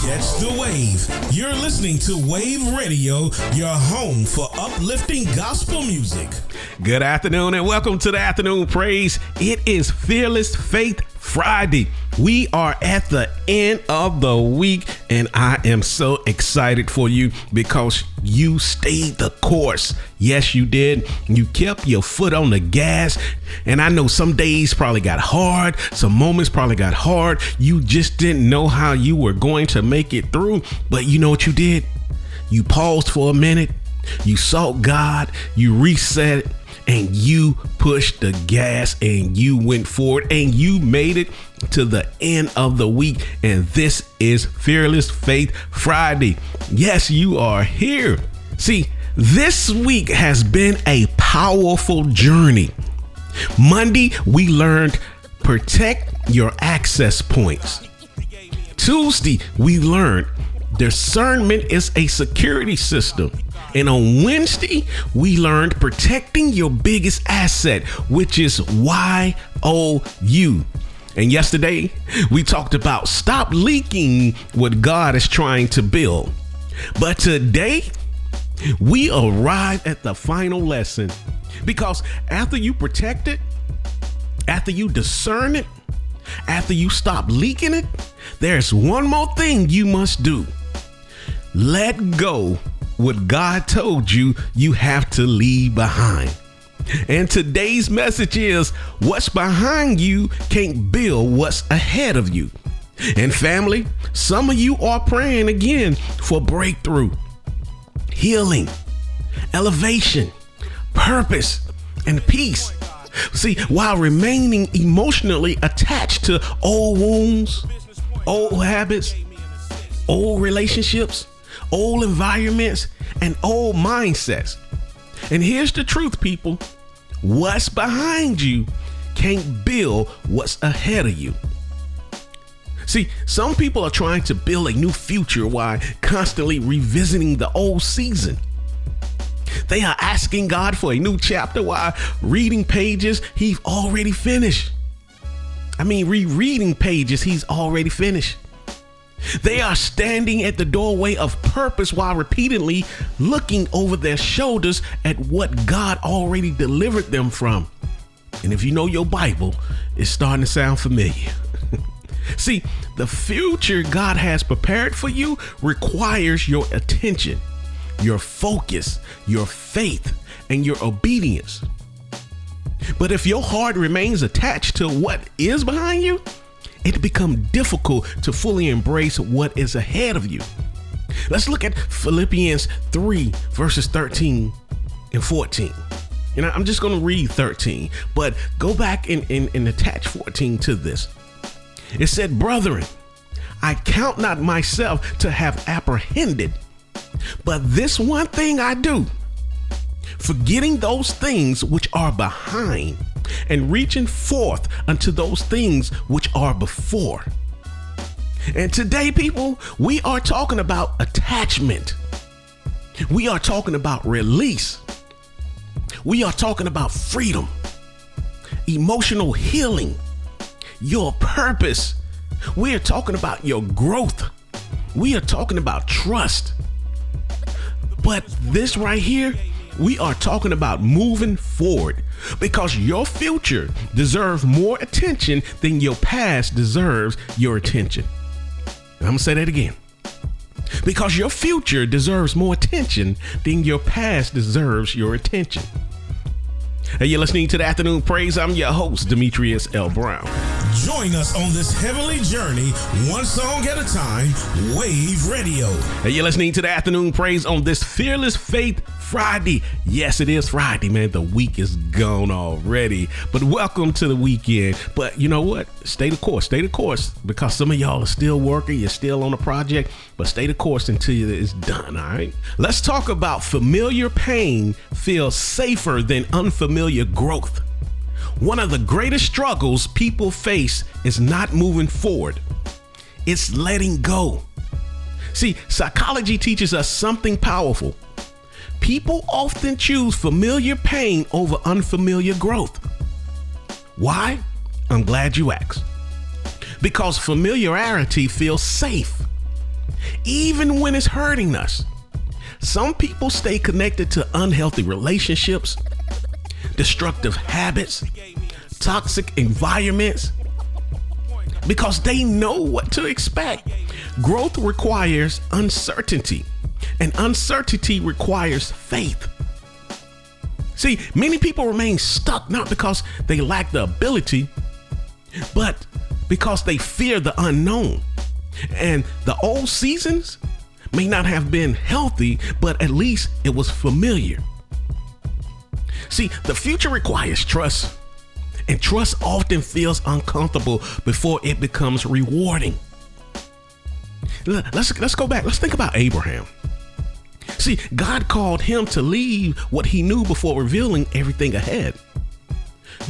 Catch the wave. You're listening to Wave Radio, your home for uplifting gospel music. Good afternoon and welcome to the Afternoon Praise. It is Fearless Faith Friday. We are at the end of the week and I am so excited for you because you stayed the course. Yes, you did. You kept your foot on the gas. And I know some days probably got hard. Some moments probably got hard. You just didn't know how you were going to make it through. But you know what you did? You paused for a minute. You sought God. You reset and you pushed the gas and you went forward and you made it to the end of the week. And this is Fearless Faith Friday. Yes, you are here. See, this week has been a powerful journey. Monday, we learned protect your access points. Tuesday, we learned discernment is a security system. And on Wednesday, we learned protecting your biggest asset, which is YOU. And yesterday, we talked about stop leaking what God is trying to build. But today, we arrive at the final lesson because after you protect it, after you discern it, after you stop leaking it, there's one more thing you must do. Let go what God told you you have to leave behind. And today's message is what's behind you can't build what's ahead of you. And family, some of you are praying again for breakthrough, healing, elevation, purpose, and peace. See, while remaining emotionally attached to old wounds, old habits, old relationships, old environments, and old mindsets. And here's the truth, people. What's behind you can't build what's ahead of you. See, some people are trying to build a new future while constantly revisiting the old season. They are asking God for a new chapter while reading pages he's already finished. Rereading pages he's already finished. They are standing at the doorway of purpose while repeatedly looking over their shoulders at what God already delivered them from. And if you know your Bible, it's starting to sound familiar. See, the future God has prepared for you requires your attention, your focus, your faith, and your obedience. But if your heart remains attached to what is behind you, it becomes difficult to fully embrace what is ahead of you. Let's look at Philippians 3 verses 13 and 14. And I'm just going to read 13, but go back and attach 14 to this. It said, "Brethren, I count not myself to have apprehended, but this one thing I do, forgetting those things which are behind and reaching forth unto those things which are before." And today, people, we are talking about attachment. We are talking about release. We are talking about freedom, emotional healing, your purpose. We are talking about your growth. We are talking about trust. But this right here, we are talking about moving forward because your future deserves more attention than your past deserves your attention. I'm going to say that again. Because your future deserves more attention than your past deserves your attention. Hey, you're listening to the Afternoon Praise. I'm your host, Demetrius L. Brown. Join us on this heavenly journey, one song at a time, Wave Radio. Hey, you're listening to the Afternoon Praise on this Fearless Faith Friday. Yes, it is Friday, man. The week is gone already, but welcome to the weekend. But you know what? Stay the course, because some of y'all are still working. You're still on a project, but stay the course until it's done. All right. Let's talk about familiar pain feels safer than unfamiliar growth. One of the greatest struggles people face is not moving forward. It's letting go. See, psychology teaches us something powerful. People often choose familiar pain over unfamiliar growth. Why? I'm glad you asked. Because familiarity feels safe. even when it's hurting us. Some people stay connected to unhealthy relationships, destructive habits, toxic environments, because they know what to expect. Growth requires uncertainty, and uncertainty requires faith. See, many people remain stuck not because they lack the ability, but because they fear the unknown. And the old seasons may not have been healthy, but at least it was familiar. See, the future requires trust, and trust often feels uncomfortable before it becomes rewarding. Let's go back. Let's think about Abraham. See, God called him to leave what he knew before revealing everything ahead.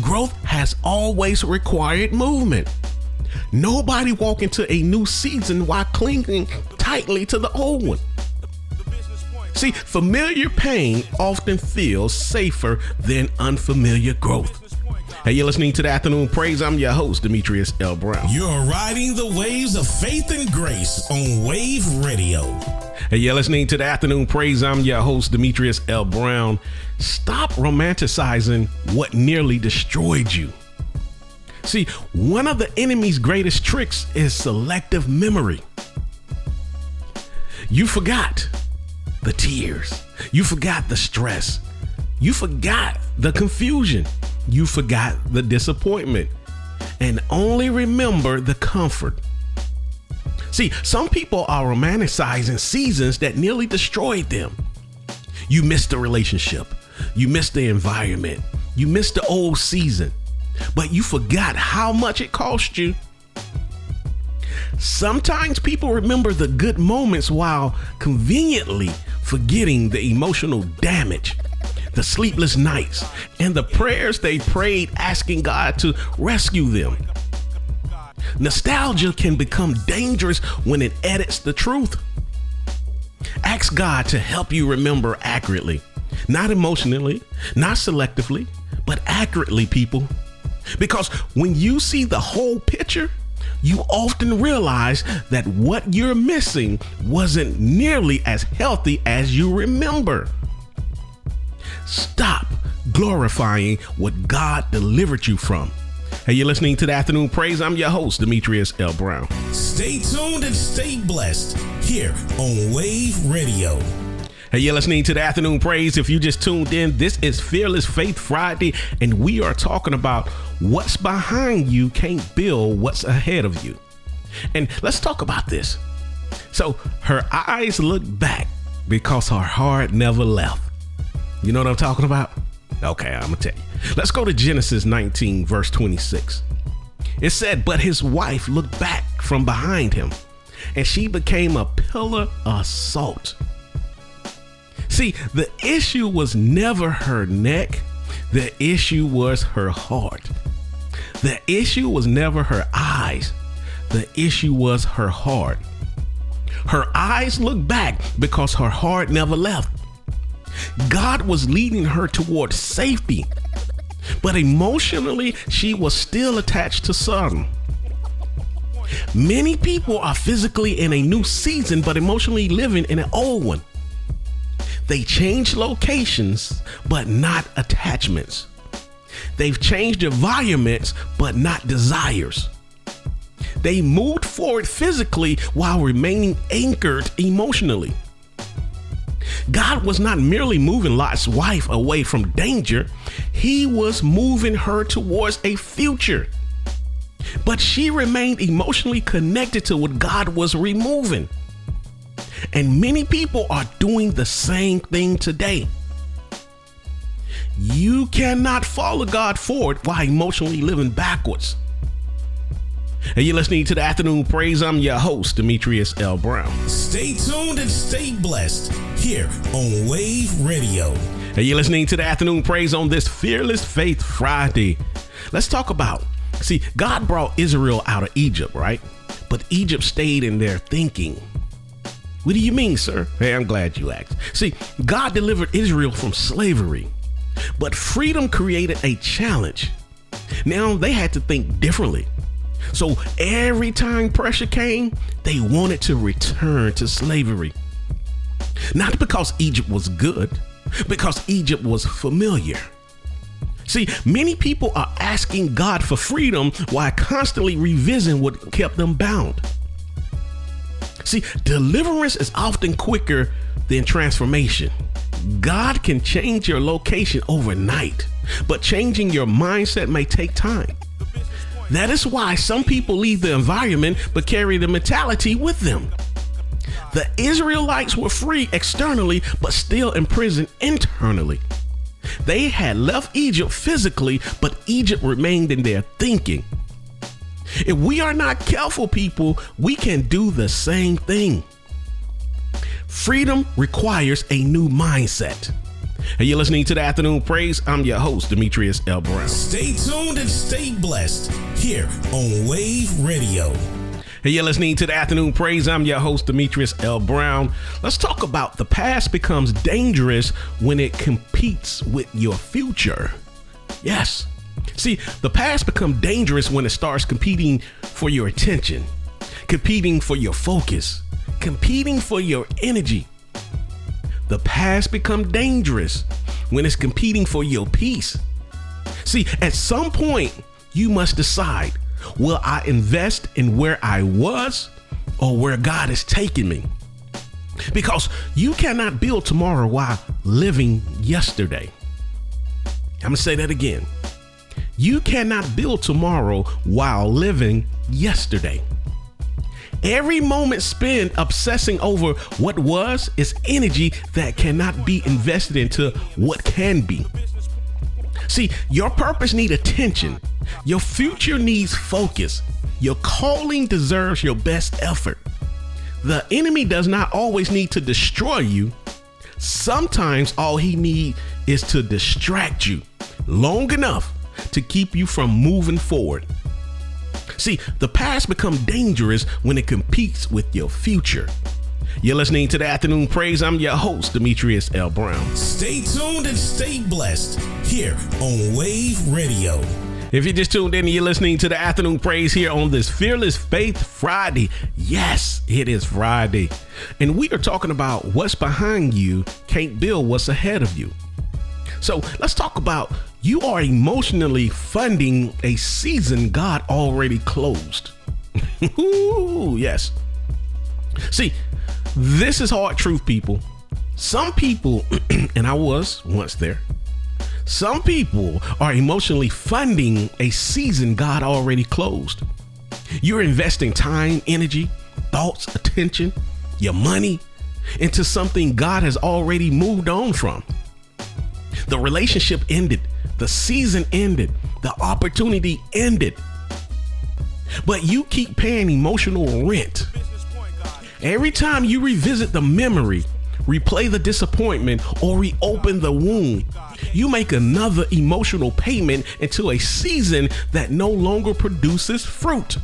Growth has always required movement. Nobody walk into a new season while clinging tightly to the old one. See, familiar pain often feels safer than unfamiliar growth. Hey, you're listening to the Afternoon Praise. I'm your host, Demetrius L. Brown. You're riding the waves of faith and grace on Wave Radio. Hey, you're listening to the Afternoon Praise. I'm your host, Demetrius L. Brown. Stop romanticizing what nearly destroyed you. See, one of the enemy's greatest tricks is selective memory. You forgot the tears. You forgot the stress. You forgot the confusion. You forgot the disappointment, and only remember the comfort. See, some people are romanticizing seasons that nearly destroyed them. You missed the relationship. You missed the environment. You missed the old season, but you forgot how much it cost you. Sometimes people remember the good moments while conveniently forgetting the emotional damage, the sleepless nights, and the prayers they prayed asking God to rescue them. Nostalgia can become dangerous when it edits the truth. Ask God to help you remember accurately, not emotionally, not selectively, but accurately, people. Because when you see the whole picture, you often realize that what you're missing wasn't nearly as healthy as you remember. Stop glorifying what God delivered you from. Hey, you're listening to the Afternoon Praise. I'm your host, Demetrius L. Brown. Stay tuned and stay blessed here on Wave Radio. Hey, you're listening to the Afternoon Praise. If you just tuned in, this is Fearless Faith Friday, and we are talking about what's behind you can't build what's ahead of you. And let's talk about this. So her eyes look back because her heart never left. You know what I'm talking about? Okay, I'm gonna tell you. Let's go to Genesis 19, verse 26. It said, but his wife looked back from behind him, and she became a pillar of salt. See, the issue was never her neck. The issue was her heart. The issue was never her eyes. The issue was her heart. Her eyes looked back because her heart never left. God was leading her towards safety, but emotionally, she was still attached to Sodom. Many people are physically in a new season, but emotionally living in an old one. They change locations, but not attachments. They've changed environments, but not desires. They moved forward physically while remaining anchored emotionally. God was not merely moving Lot's wife away from danger. He was moving her towards a future. But she remained emotionally connected to what God was removing. And many people are doing the same thing today. You cannot follow God forward while emotionally living backwards. And you're listening to the Afternoon Praise. I'm your host, Demetrius L. Brown. Stay tuned and stay blessed here on Wave Radio. And you're listening to the Afternoon Praise on this Fearless Faith Friday. Let's talk about, see, God brought Israel out of Egypt, right? But Egypt stayed in their thinking. What do you mean, sir? Hey, I'm glad you asked. See, God delivered Israel from slavery, but freedom created a challenge. Now they had to think differently. So every time pressure came, they wanted to return to slavery. Not because Egypt was good, because Egypt was familiar. See, many people are asking God for freedom while constantly revisiting what kept them bound. See, deliverance is often quicker than transformation. God can change your location overnight, but changing your mindset may take time. That is why some people leave the environment but carry the mentality with them. The Israelites were free externally but still imprisoned internally. They had left Egypt physically, but Egypt remained in their thinking. If we are not careful, people, we can do the same thing. Freedom requires a new mindset. Hey, you're listening to the Afternoon Praise. I'm your host, Demetrius L. Brown. Stay tuned and stay blessed here on Wave Radio. Hey, you're listening to the Afternoon Praise. I'm your host, Demetrius L. Brown. Let's talk about the past becomes dangerous when it competes with your future. Yes. See, the past becomes dangerous when it starts competing for your attention, competing for your focus, competing for your energy. The past becomes dangerous when it's competing for your peace. See, at some point, you must decide, will I invest in where I was or where God is taking me? Because you cannot build tomorrow while living yesterday. I'm going to say that again. You cannot build tomorrow while living yesterday. Every moment spent obsessing over what was is energy that cannot be invested into what can be. See, your purpose needs attention. Your future needs focus. Your calling deserves your best effort. The enemy does not always need to destroy you. Sometimes all he needs is to distract you long enough to keep you from moving forward. See, the past becomes dangerous when it competes with your future. You're listening to the Afternoon Praise. I'm your host, Demetrius L. Brown. Stay tuned and stay blessed here on Wave Radio. If you just tuned in, you're listening to the Afternoon Praise here on this Fearless Faith Friday. Yes, it is Friday. And we are talking about what's behind you can't build what's ahead of you. So let's talk about you are emotionally funding a season God already closed. Yes. See, this is hard truth, people. Some people, and I was once there, some people are emotionally funding a season God already closed. You're investing time, energy, thoughts, attention, your money into something God has already moved on from. The relationship ended. The season ended. The opportunity ended. But you keep paying emotional rent. Every time you revisit the memory, replay the disappointment, or reopen the wound, you make another emotional payment into a season that no longer produces fruit.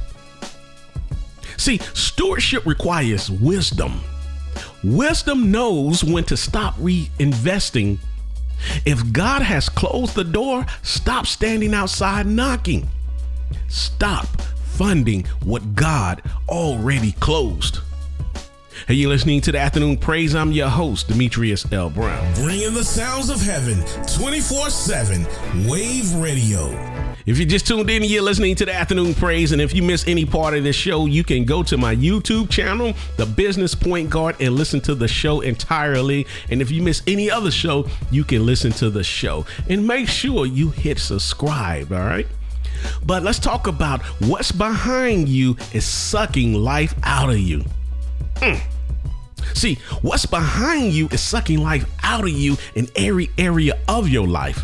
See, stewardship requires wisdom. Wisdom knows when to stop reinvesting. If God has closed the door, stop standing outside knocking. Stop funding what God already closed. Hey, you're listening to the Afternoon Praise. I'm your host, Demetrius L. Brown. Bringing the sounds of heaven 24/7, Wave Radio. If you just tuned in, you're listening to the Afternoon Praise. And if you miss any part of this show, you can go to my YouTube channel, The Business Point Guard, and listen to the show entirely. And if you miss any other show, you can listen to the show. And make sure you hit subscribe, all right? But let's talk about what's behind you is sucking life out of you. See, what's behind you is sucking life out of you in every area of your life.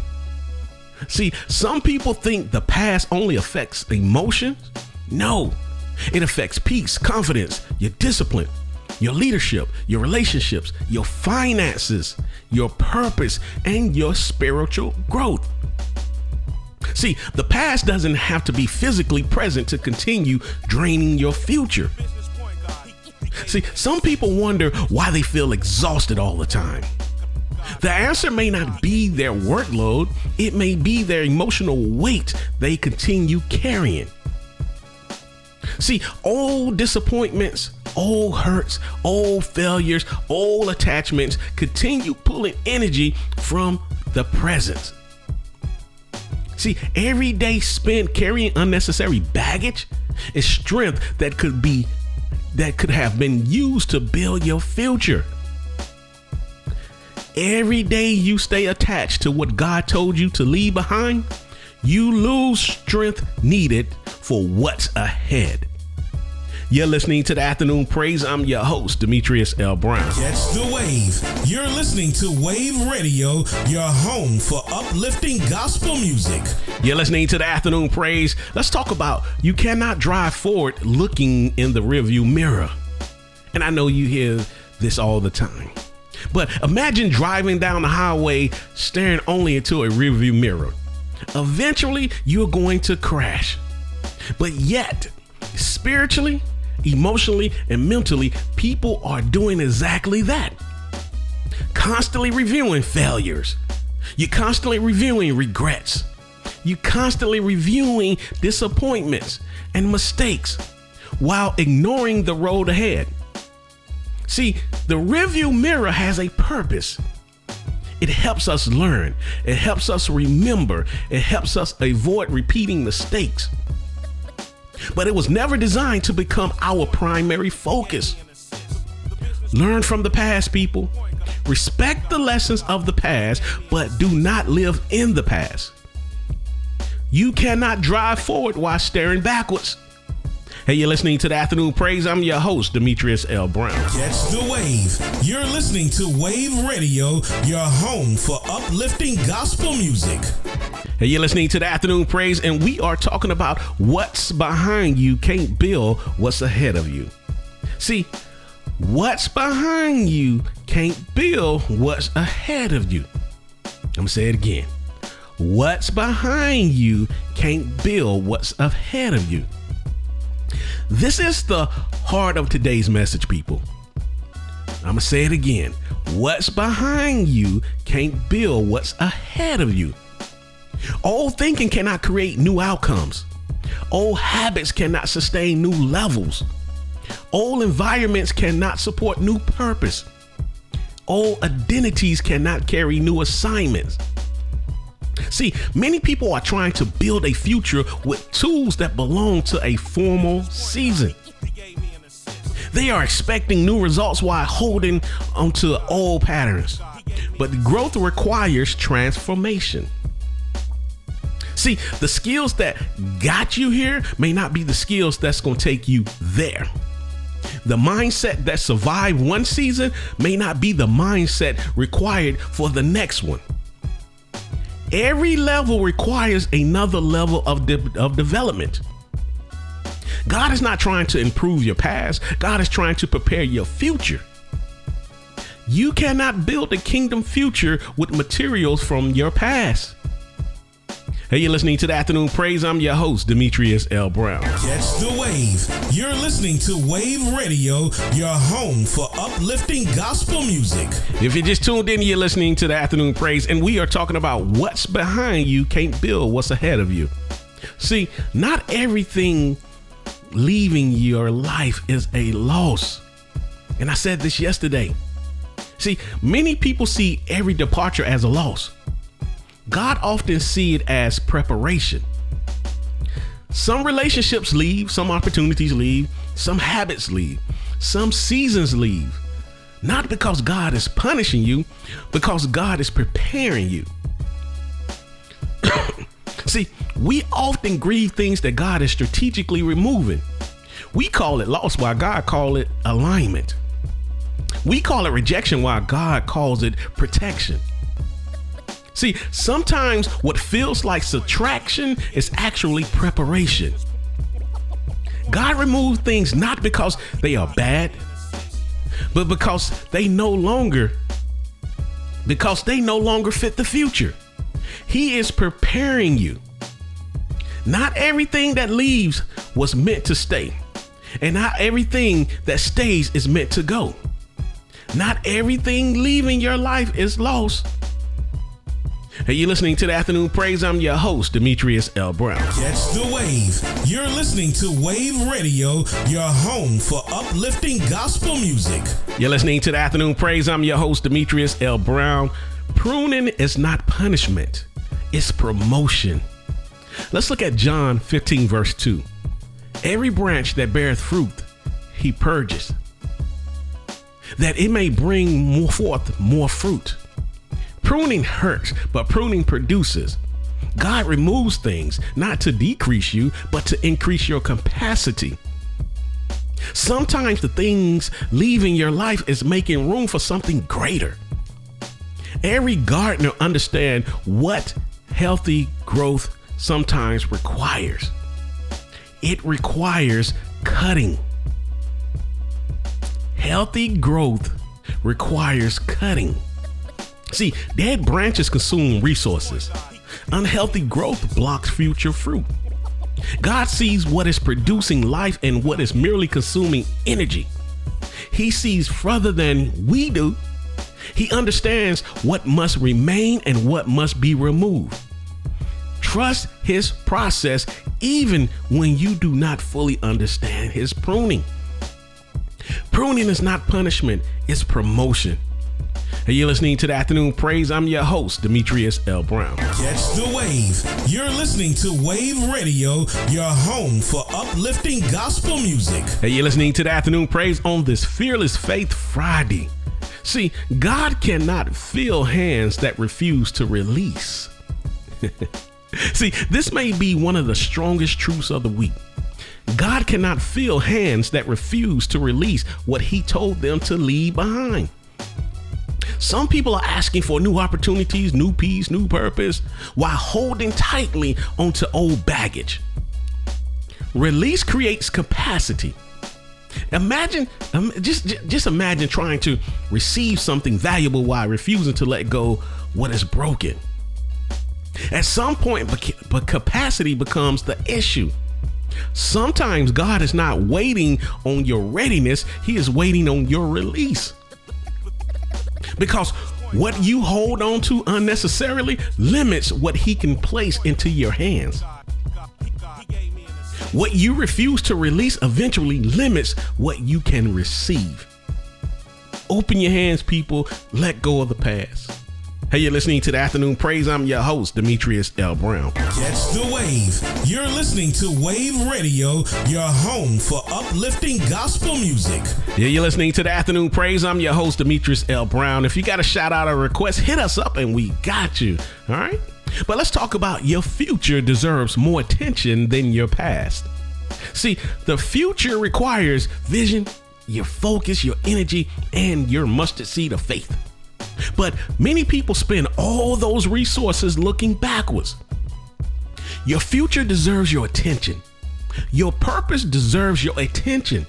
See, some people think the past only affects emotions. No, it affects peace, confidence, your discipline, your leadership, your relationships, your finances, your purpose, and your spiritual growth. See, the past doesn't have to be physically present to continue draining your future. See, some people wonder why they feel exhausted all the time. The answer may not be their workload. It may be their emotional weight they continue carrying. See, old disappointments, old hurts, old failures, old attachments continue pulling energy from the present. See, every day spent carrying unnecessary baggage is strength that could have been used to build your future. Every day you stay attached to what God told you to leave behind, you lose strength needed for what's ahead. You're listening to the Afternoon Praise. I'm your host, Demetrius L. Brown. Catch the wave. You're listening to Wave Radio, your home for uplifting gospel music. You're listening to the Afternoon Praise. Let's talk about you cannot drive forward looking in the rearview mirror. And I know you hear this all the time. But imagine driving down the highway staring only into a rearview mirror. Eventually, you're going to crash. But yet, spiritually, emotionally, and mentally, people are doing exactly that. Constantly reviewing failures. You're constantly reviewing regrets. You're constantly reviewing disappointments and mistakes while ignoring the road ahead. See, the rearview mirror has a purpose. It helps us learn. It helps us remember. It helps us avoid repeating mistakes. But it was never designed to become our primary focus. Learn from the past, people. Respect the lessons of the past, but do not live in the past. You cannot drive forward while staring backwards. Hey, you're listening to the Afternoon Praise. I'm your host, Demetrius L. Brown. Catch the wave. You're listening to Wave Radio, your home for uplifting gospel music. Hey, you're listening to the Afternoon Praise, and we are talking about what's behind you can't build what's ahead of you. See, what's behind you can't build what's ahead of you. I'm going to say it again. What's behind you can't build what's ahead of you. This is the heart of today's message, people. I'm going to say it again. What's behind you can't build what's ahead of you. Old thinking cannot create new outcomes. Old habits cannot sustain new levels. Old environments cannot support new purpose. Old identities cannot carry new assignments. See, many people are trying to build a future with tools that belong to a formal season. They are expecting new results while holding onto old patterns. But growth requires transformation. See, the skills that got you here may not be the skills that's going to take you there. The mindset that survived one season may not be the mindset required for the next one. Every level requires another level of development. God is not trying to improve your past. God is trying to prepare your future. You cannot build a kingdom future with materials from your past. Hey, you're listening to the Afternoon Praise. I'm your host, Demetrius L. Brown. Catch the wave. You're listening to Wave Radio, your home for uplifting gospel music. If you just tuned in, you're listening to the Afternoon Praise, and we are talking about what's behind you can't build what's ahead of you. See, not everything leaving your life is a loss. And I said this yesterday. See, many people see every departure as a loss. God often sees it as preparation. Some relationships leave, some opportunities leave, some habits leave, some seasons leave. Not because God is punishing you, because God is preparing you. See, we often grieve things that God is strategically removing. We call it loss while God calls it alignment. We call it rejection while God calls it protection. See, sometimes what feels like subtraction is actually preparation. God removes things not because they are bad, but because they no longer fit the future. He is preparing you. Not everything that leaves was meant to stay, and not everything that stays is meant to go. Not everything leaving your life is lost. Hey, you're listening to the Afternoon Praise. I'm your host, Demetrius L. Brown. Catch the wave. You're listening to Wave Radio, your home for uplifting gospel music. You're listening to the Afternoon Praise. I'm your host, Demetrius L. Brown. Pruning is not punishment. It's promotion. Let's look at John 15, verse 2. Every branch that beareth fruit, he purges, that it may bring forth more fruit. Pruning hurts, but pruning produces. God removes things, not to decrease you, but to increase your capacity. Sometimes the things leaving your life is making room for something greater. Every gardener understands what healthy growth sometimes requires. It requires cutting. Healthy growth requires cutting. See, dead branches consume resources. Unhealthy growth blocks future fruit. God sees what is producing life and what is merely consuming energy. He sees further than we do. He understands what must remain and what must be removed. Trust his process even when you do not fully understand his pruning. Pruning is not punishment, it's promotion. Hey, you're listening to the Afternoon Praise. I'm your host, Demetrius L. Brown. Catch the wave. You're listening to Wave Radio, your home for uplifting gospel music. Hey, you're listening to the Afternoon Praise on this Fearless Faith Friday. See, God cannot feel hands that refuse to release. See, this may be one of the strongest truths of the week. God cannot feel hands that refuse to release what he told them to leave behind. Some people are asking for new opportunities, new peace, new purpose, while holding tightly onto old baggage. Release creates capacity. Just imagine trying to receive something valuable while refusing to let go what is broken. At some point, but capacity becomes the issue. Sometimes God is not waiting on your readiness. He is waiting on your release. Because what you hold on to unnecessarily limits what he can place into your hands. What you refuse to release eventually limits what you can receive. Open your hands, people. Let go of the past. Hey, you're listening to the Afternoon Praise. I'm your host, Demetrius L. Brown. Catch the wave. You're listening to Wave Radio, your home for uplifting gospel music. Yeah, you're listening to the Afternoon Praise. I'm your host, Demetrius L. Brown. If you got a shout out or request, hit us up and we got you. All right. But let's talk about your future deserves more attention than your past. See, the future requires vision, your focus, your energy, and your mustard seed of faith. But many people spend all those resources looking backwards. Your future deserves your attention. Your purpose deserves your attention.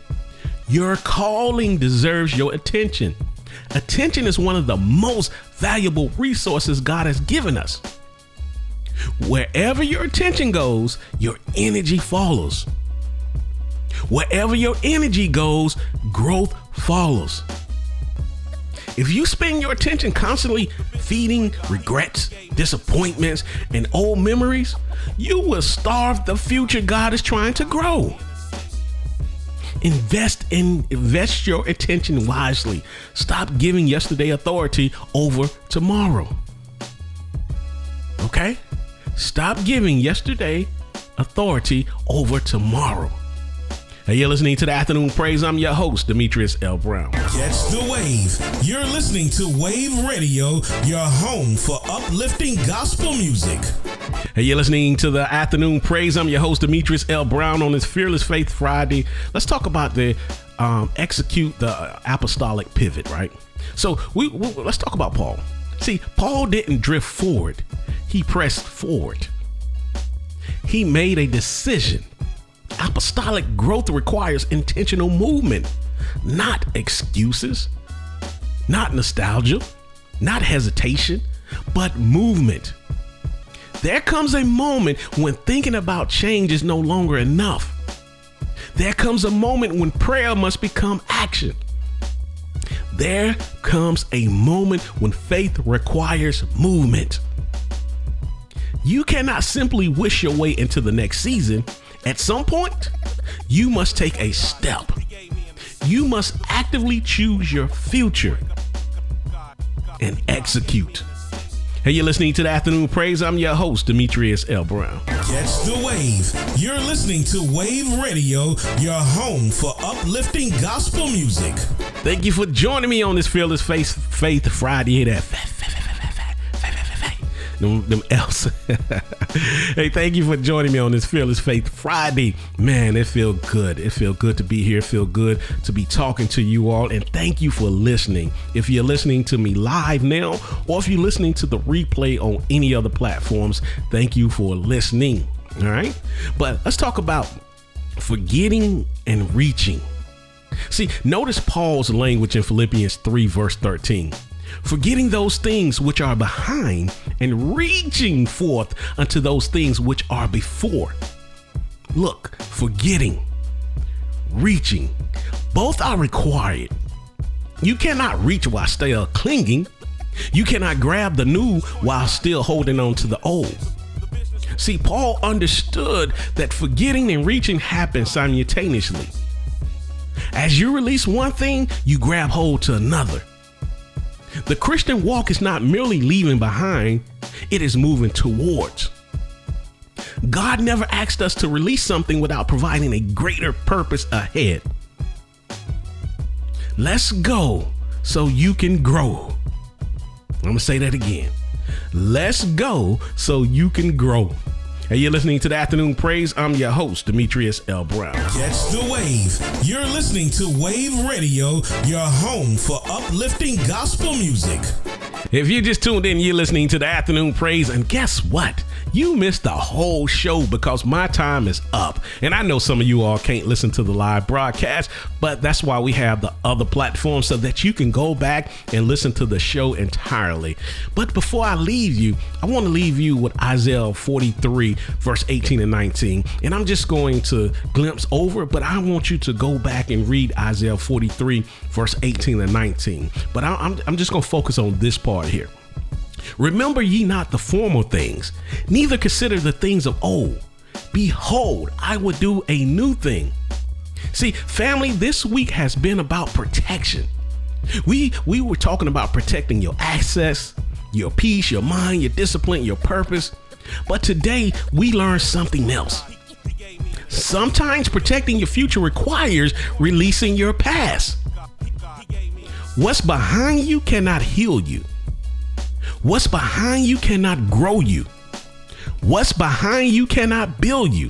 Your calling deserves your attention. Attention is one of the most valuable resources God has given us. Wherever your attention goes, your energy follows. Wherever your energy goes, growth follows. If you spend your attention constantly feeding regrets, disappointments, and old memories, you will starve the future God is trying to grow. Invest your attention wisely. Stop giving yesterday authority over tomorrow. Okay? Stop giving yesterday authority over tomorrow. Hey, you're listening to the Afternoon Praise. I'm your host, Demetrius L. Brown. Catch the wave. You're listening to Wave Radio, your home for uplifting gospel music. Hey, you're listening to the Afternoon Praise. I'm your host, Demetrius L. Brown, on this Fearless Faith Friday. Let's talk about the execute the apostolic pivot, right? So let's talk about Paul. See, Paul didn't drift forward. He pressed forward. He made a decision. Apostolic growth requires intentional movement, not excuses, not nostalgia, not hesitation, but movement. There comes a moment when thinking about change is no longer enough. There comes a moment when prayer must become action. There comes a moment when faith requires movement. You cannot simply wish your way into the next season. At some point, you must take a step. You must actively choose your future and execute. Hey, you're listening to the Afternoon Praise. I'm your host, Demetrius L. Brown. Catch the wave. You're listening to Wave Radio, your home for uplifting gospel music. Thank you for joining me on this Fearless Faith Friday. Them else. Hey, thank you for joining me on this Fearless Faith Friday. Man, it feels good. It feels good to be here. It feels good to be talking to you all. And thank you for listening. If you're listening to me live now, or if you're listening to the replay on any other platforms, thank you for listening. All right. But let's talk about forgetting and reaching. See, notice Paul's language in Philippians 3, verse 13. Forgetting those things which are behind and reaching forth unto those things which are before. Look, forgetting, reaching, both are required. You cannot reach while still clinging. You cannot grab the new while still holding on to the old. See, Paul understood that forgetting and reaching happen simultaneously. As you release one thing, you grab hold to another. The Christian walk is not merely leaving behind, it is moving towards. God never asked us to release something without providing a greater purpose ahead. Let's go so you can grow. I'm going to say that again. Let's go so you can grow. Hey, you're listening to the Afternoon Praise. I'm your host, Demetrius L. Brown. Catch the wave. You're listening to Wave Radio, your home for uplifting gospel music. If you just tuned in, you're listening to the Afternoon Praise, and guess what? You missed the whole show because my time is up. And I know some of you all can't listen to the live broadcast, but that's why we have the other platforms so that you can go back and listen to the show entirely. But before I leave you, I want to leave you with Isaiah 43, verse 18 and 19. And I'm just going to glimpse over, but I want you to go back and read Isaiah 43, verse 18 and 19. But I'm just going to focus on this part here. Remember ye not the former things, neither consider the things of old. Behold, I will do a new thing. See, family, this week has been about protection. We were talking about protecting your access, your peace, your mind, your discipline, your purpose. But today we learned something else. Sometimes protecting your future requires releasing your past. What's behind you cannot heal you. What's behind you cannot grow you. What's behind you cannot build you.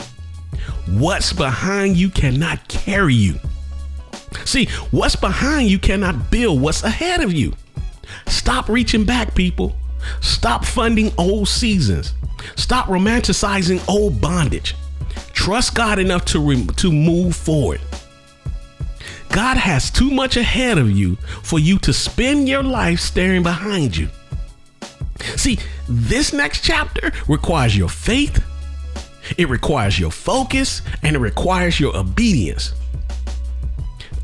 What's behind you cannot carry you. See, what's behind you cannot build what's ahead of you. Stop reaching back, people. Stop funding old seasons. Stop romanticizing old bondage. Trust God enough to move forward. God has too much ahead of you for you to spend your life staring behind you. See, this next chapter requires your faith, it requires your focus, and it requires your obedience.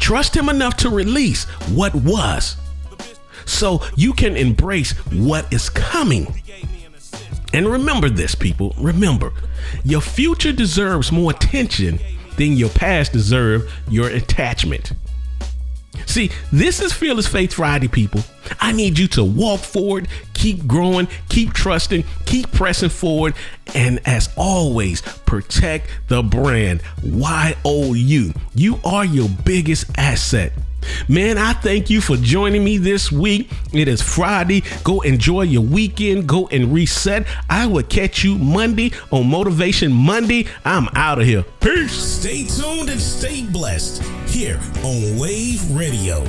Trust Him enough to release what was so you can embrace what is coming. And remember this, people. Remember, your future deserves more attention than your past deserves your attachment. See, this is Fearless Faith Friday, people. I need you to walk forward, keep growing, keep trusting, keep pressing forward, and as always, protect the brand. YOU. You are your biggest asset. Man, I thank you for joining me this week. It is Friday. Go enjoy your weekend. Go and reset. I will catch you Monday on Motivation Monday. I'm out of here. Peace. Stay tuned and stay blessed here on Wave Radio.